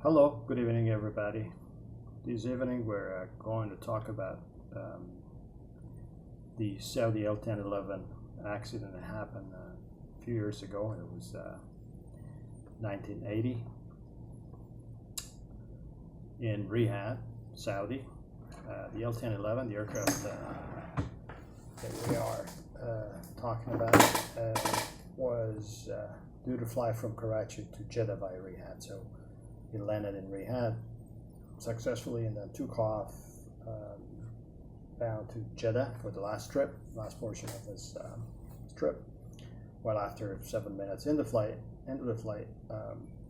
Hello, good evening, everybody. This evening, we're going to talk about the Saudi L-1011 accident that happened a few years ago. It was 1980 in Riyadh, Saudi. The L-1011, the aircraft that we are talking about, was due to fly from Karachi to Jeddah via Riyadh. So he landed in Riyadh successfully and then took off bound to Jeddah for the last portion of his trip. Well, after 7 minutes into the flight,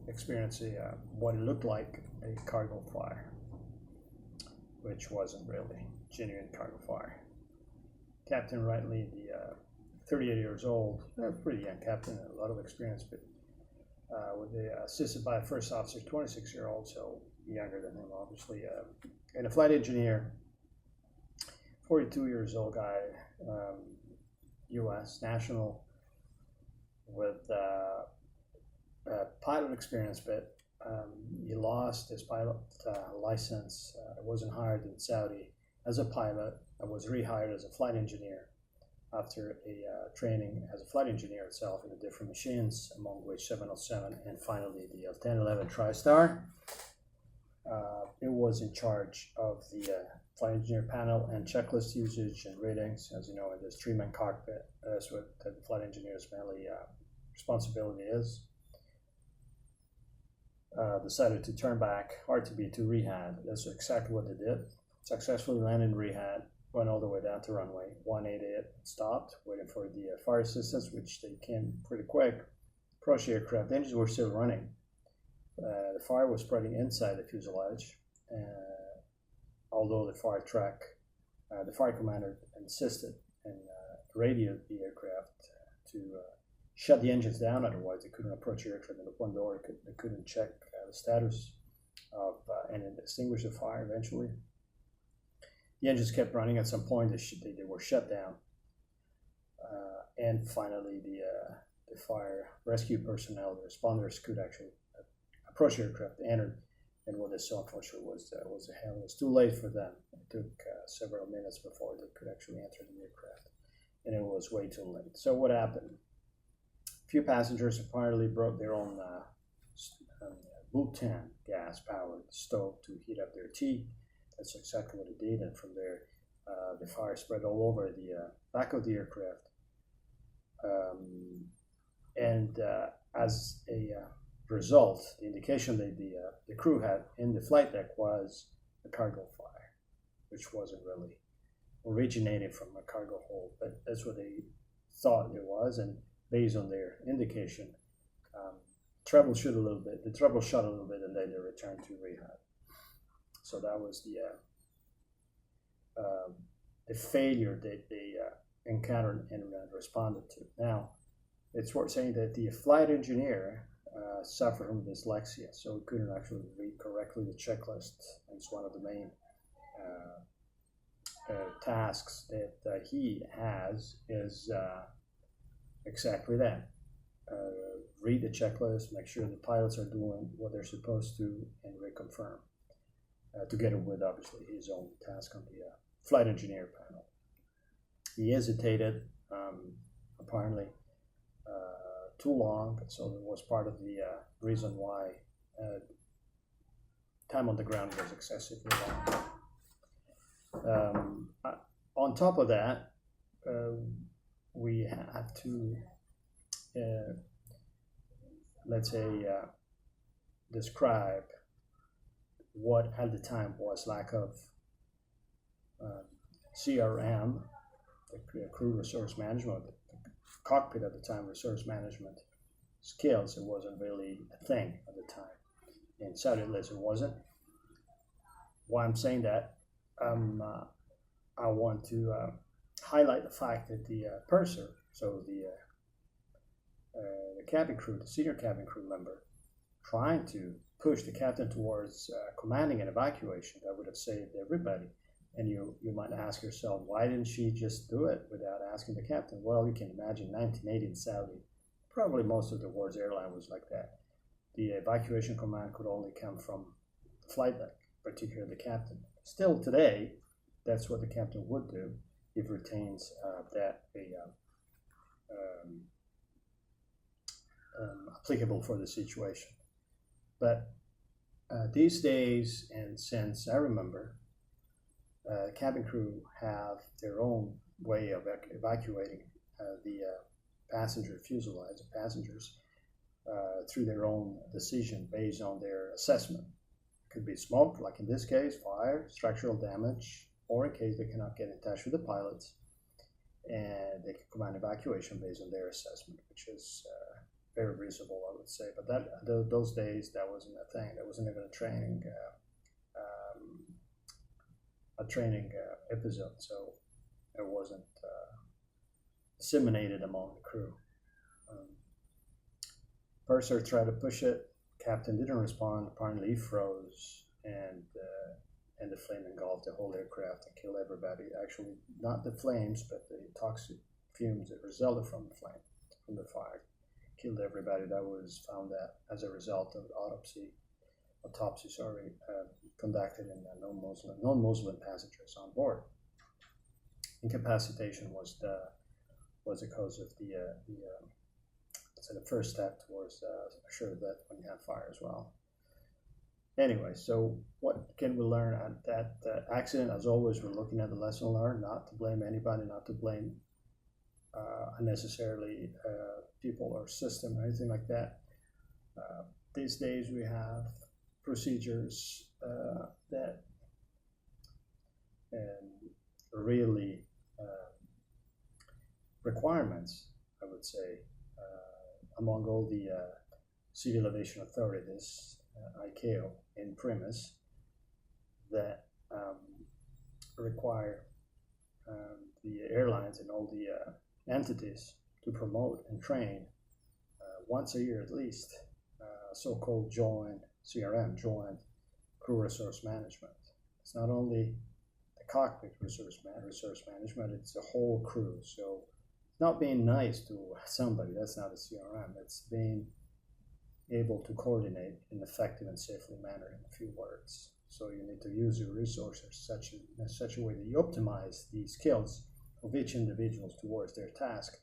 experienced what it looked like a cargo fire, which wasn't really genuine cargo fire. Captain Rightly, the 38 years old, pretty young captain, a lot of experience, but assisted by a first officer, 26-year-old, so younger than him, obviously, and a flight engineer, 42 years old guy, U.S. national, with pilot experience, but he lost his pilot license. Wasn't hired in Saudi as a pilot. I was rehired as a flight engineer after a training as a flight engineer itself in the different machines, among which 707 and finally the L-1011 TriStar. It was in charge of the flight engineer panel and checklist usage and ratings. As you know, in this three-man cockpit, that's what the flight engineer's mainly responsibility is. Decided to turn back RTB to Riyadh. That's exactly what they did. Successfully landed in Riyadh, went all the way down to runway 188, stopped, waiting for the fire assistance, which they came pretty quick. Approached the aircraft, the engines were still running. The fire was spreading inside the fuselage, although the the fire commander insisted and radioed the aircraft to shut the engines down, otherwise they couldn't approach the aircraft in the one door. They couldn't check the status of and extinguish the fire eventually. The engines kept running. At some point, they were shut down, and finally, the fire rescue personnel, the responders, could actually approach the aircraft, entered, and what they saw, unfortunately, was hell. It was too late for them. It took several minutes before they could actually enter the aircraft, and it was way too late. So what happened? A few passengers apparently brought their own butane gas-powered stove to heat up their tea. That's exactly what it did, and from there, the fire spread all over the back of the aircraft. As a result, the indication that the crew had in the flight deck was a cargo fire, which wasn't really originating from a cargo hold, but that's what they thought it was, and based on their indication, troubleshot a little bit, and then they returned to Riyadh. So that was the failure that they encountered and responded to. Now, it's worth saying that the flight engineer suffered from dyslexia, so he couldn't actually read correctly the checklist. It's one of the main tasks that he has is exactly that. Read the checklist, make sure the pilots are doing what they're supposed to, and reconfirm. Together with obviously his own task on the flight engineer panel. He hesitated, apparently too long, so it was part of the reason why time on the ground was excessively long. On top of that, we have to, let's say, describe what at the time was lack of CRM, the crew resource management, the cockpit at the time resource management skills. It wasn't really a thing at the time. In Saudi, at least it wasn't. Why I'm saying that, I want to highlight the fact that the purser, so the cabin crew, the senior cabin crew member, trying to push the captain towards commanding an evacuation that would have saved everybody. And you might ask yourself, why didn't she just do it without asking the captain? Well, you can imagine 1980 in Saudi, probably most of the world's airline was like that. the evacuation command could only come from the flight deck, particularly the captain. Still today, that's what the captain would do if retains applicable for the situation. But these days, and since I remember, cabin crew have their own way of evacuating the passenger fuselage, the passengers, through their own decision based on their assessment. It could be smoke, like in this case, fire, structural damage, or in case they cannot get in touch with the pilots, and they can command evacuation based on their assessment, which is very reasonable, I would say. But those days, that wasn't a thing. There wasn't even a training episode, so it wasn't disseminated among the crew. Purser tried to push it. Captain didn't respond. Apparently, he froze, and the flame engulfed the whole aircraft and killed everybody. Actually, not the flames, but the toxic fumes that resulted from the flame, from the fire, killed everybody. That was found out as a result of autopsy conducted in non-Muslim passengers on board. Incapacitation was the cause of the first step towards sure that when you have fire as well. Anyway, so what can we learn at that accident? As always, we're looking at the lesson learned, not to blame anybody, not to blame unnecessarily people or system or anything like that. These days we have procedures that really requirements, I would say, among all the civil aviation authorities, ICAO in premise, that require the airlines and all the entities to promote and train once a year at least, so-called joint CRM, joint crew resource management. It's not only the cockpit resource management, it's the whole crew. So not being nice to somebody, that's not a CRM. It's being able to coordinate in an effective and safely manner, in a few words. So you need to use your resources in such a way that you optimize the skills of each individual towards their task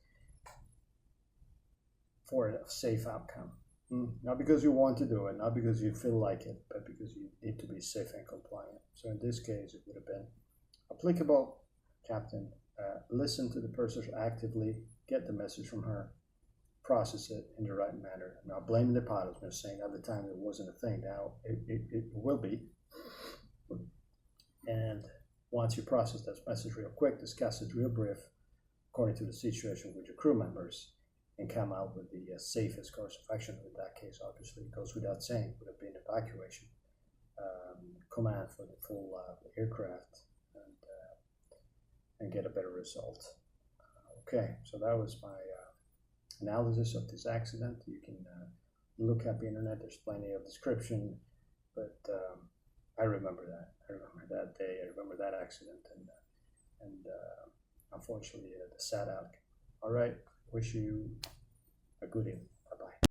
for a safe outcome. Not because you want to do it, not because you feel like it, but because you need to be safe and compliant. So in this case, it would have been applicable. Captain, listen to the person actively, get the message from her, process it in the right manner. I'm not blaming the pilots. I'm saying at the time it wasn't a thing. Now it will be. And once you process that message real quick, discuss it real brief, according to the situation with your crew members, and come out with the safest course of action. In that case, obviously, it goes without saying, would have been evacuation, command for the full aircraft, and get a better result. Okay, so that was my analysis of this accident. You can look up the internet. There's plenty of description, but I remember that. I remember that day. I remember that accident, and unfortunately, the sad outcome. All right. Wish you a good evening.